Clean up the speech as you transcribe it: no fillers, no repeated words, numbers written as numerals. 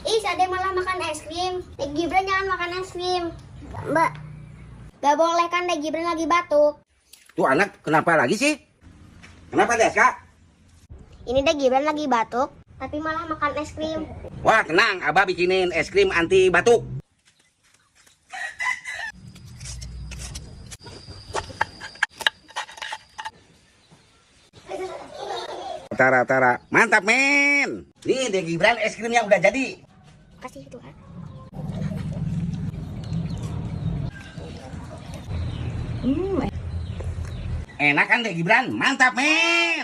Is, ada yang malah makan es krim. Dek Gibran jangan makan es krim. Mbak, gak boleh kan Dek Gibran lagi batuk. Tuh anak kenapa lagi sih? Kenapa Des, Kak? Ini Dek Gibran lagi batuk, tapi malah makan es krim. Wah tenang, Abah bikinin es krim anti batuk. Tara, mantap men. Nih Dek Gibran es krimnya udah jadi. Kasih Tuhan. Enak kan Dek Gibran? Mantap men.